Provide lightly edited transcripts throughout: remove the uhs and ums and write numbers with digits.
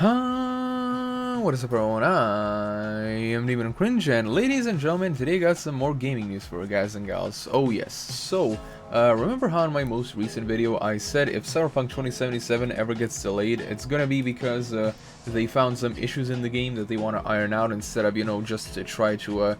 What is up everyone, I am Demon Cringe, and ladies and gentlemen, today got some more gaming news for guys and gals. Oh yes, so, remember how in my most recent video I said if Cyberpunk 2077 ever gets delayed, it's gonna be because they found some issues in the game that they want to iron out instead of, just to try to,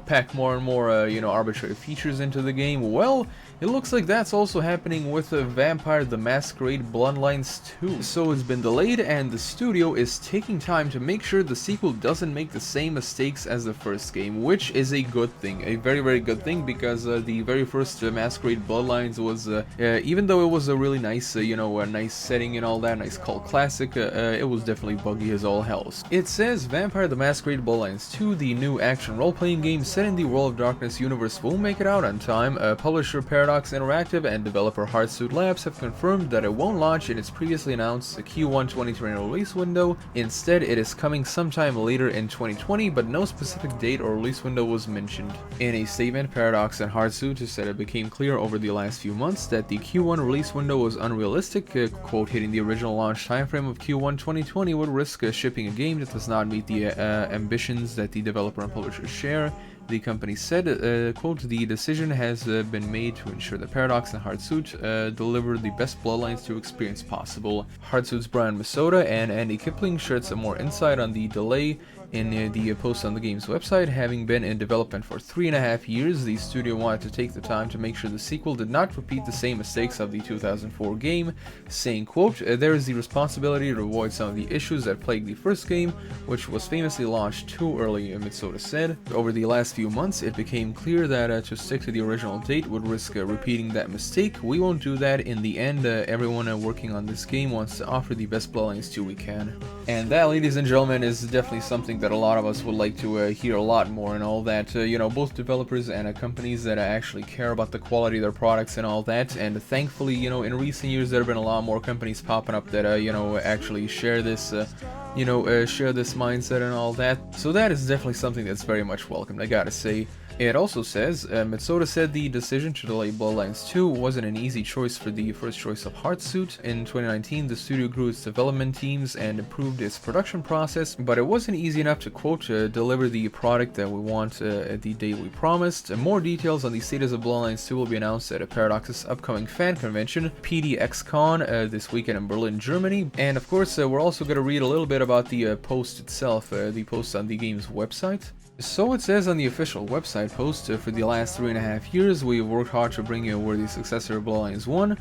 pack more and more, arbitrary features into the game. Well, it looks like that's also happening with Vampire the Masquerade Bloodlines 2. So it's been delayed, and the studio is taking time to make sure the sequel doesn't make the same mistakes as the first game, which is a good thing, a very, very good thing, because the very first Masquerade Bloodlines was, even though it was a really nice, a nice setting and all that, nice cult classic, it was definitely buggy as all hells. It says Vampire the Masquerade Bloodlines 2, the new action role-playing game set in the World of Darkness universe, will make it out on time. Publisher Paradox Interactive and developer Hardsuit Labs have confirmed that it won't launch in its previously announced Q1 2020 release window. Instead, it is coming sometime later in 2020, but no specific date or release window was mentioned. In a statement, Paradox and Hardsuit said it became clear over the last few months that the Q1 release window was unrealistic. Quote, hitting the original launch timeframe of Q1 2020 would risk shipping a game that does not meet the ambitions that the developer and publisher share. The company said, quote, the decision has been made to ensure that Paradox and Hardsuit deliver the best Bloodlines 2 experience possible. Hardsuit's Brian Masota and Andy Kipling shared some more insight on the delay in the post on the game's website. Having been in development for 3.5 years, the studio wanted to take the time to make sure the sequel did not repeat the same mistakes of the 2004 game, saying, quote, there is the responsibility to avoid some of the issues that plagued the first game, which was famously launched too early, Masota said. Over the last few months, it became clear that to stick to the original date would risk repeating that mistake. We won't do that. In the end, everyone working on this game wants to offer the best Bloodlines 2 we can. And that, ladies and gentlemen, is definitely something that a lot of us would like to hear a lot more, and all that. Both developers and companies that actually care about the quality of their products and all that. And thankfully, in recent years there have been a lot more companies popping up that actually share this share this mindset and all that. So that is definitely something that's very much welcomed, I gotta say. It also says, Masota said the decision to delay Bloodlines 2 wasn't an easy choice for the first choice of Hardsuit. In 2019, the studio grew its development teams and improved its production process, but it wasn't easy enough to, quote, deliver the product that we want at the date we promised. More details on the status of Bloodlines 2 will be announced at Paradox's upcoming fan convention, PDXCon, this weekend in Berlin, Germany. And of course, we're also going to read a little bit about the post itself, the post on the game's website. So it says on the official website post, for the last 3.5 years, we have worked hard to bring you a worthy successor of Bloodlines 1.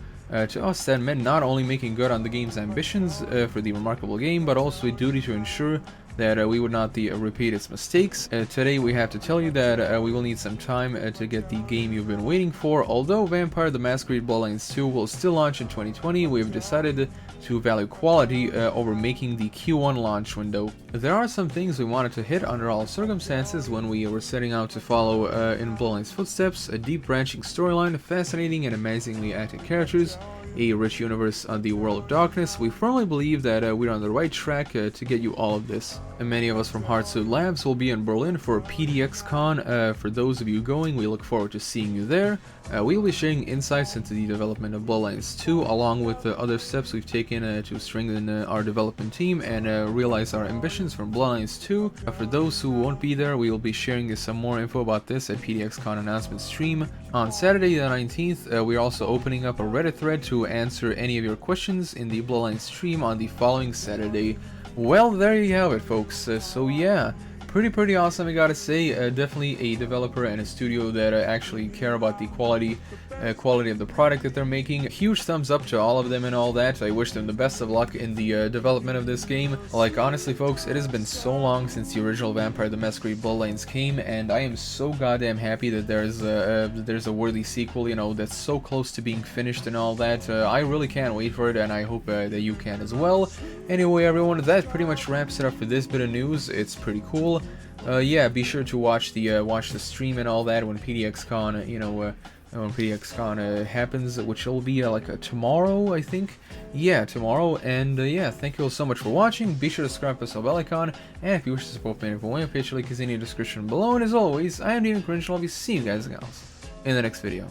To us, that meant not only making good on the game's ambitions for the remarkable game, but also a duty to ensure that we would not repeat its mistakes. Today we have to tell you that we will need some time to get the game you've been waiting for. Although Vampire the Masquerade Bloodlines 2 will still launch in 2020, we have decided to value quality over making the Q1 launch window. There are some things we wanted to hit under all circumstances when we were setting out to follow in Bloodlines' footsteps: a deep branching storyline, fascinating and amazingly acted characters, a rich universe on the World of Darkness. We firmly believe that we're on the right track to get you all of this. And many of us from Hardsuit Labs will be in Berlin for PDXCon. For those of you going, we look forward to seeing you there. We will be sharing insights into the development of Bloodlines 2, along with the other steps we've taken to strengthen our development team and realize our ambitions from Bloodlines 2. For those who won't be there, we will be sharing some more info about this at PDXCon announcement stream. On Saturday the 19th, we're also opening up a Reddit thread to answer any of your questions in the Bloodlines stream on the following Saturday. Well, there you have it, folks. So yeah, pretty awesome, I gotta say. Definitely a developer and a studio that actually care about the quality of the product that they're making. Huge thumbs up to all of them and all that. I wish them the best of luck in the development of this game. Like, honestly, folks, it has been so long since the original Vampire the Masquerade Bloodlines came, and I am so goddamn happy that there's a worthy sequel, that's so close to being finished and all that. I really can't wait for it, and I hope that you can as well. Anyway, everyone, that pretty much wraps it up for this bit of news. It's pretty cool. Yeah, be sure to watch the stream and all that when PDXCon, when PDXCon happens, which will be tomorrow, I think. Yeah, tomorrow. And yeah, thank you all so much for watching. Be sure to subscribe to the bell icon, and if you wish to support me in any way, officially, link is in the description below. And as always, I am Demon Cringe, and I'll be seeing you guys and gals in the next video.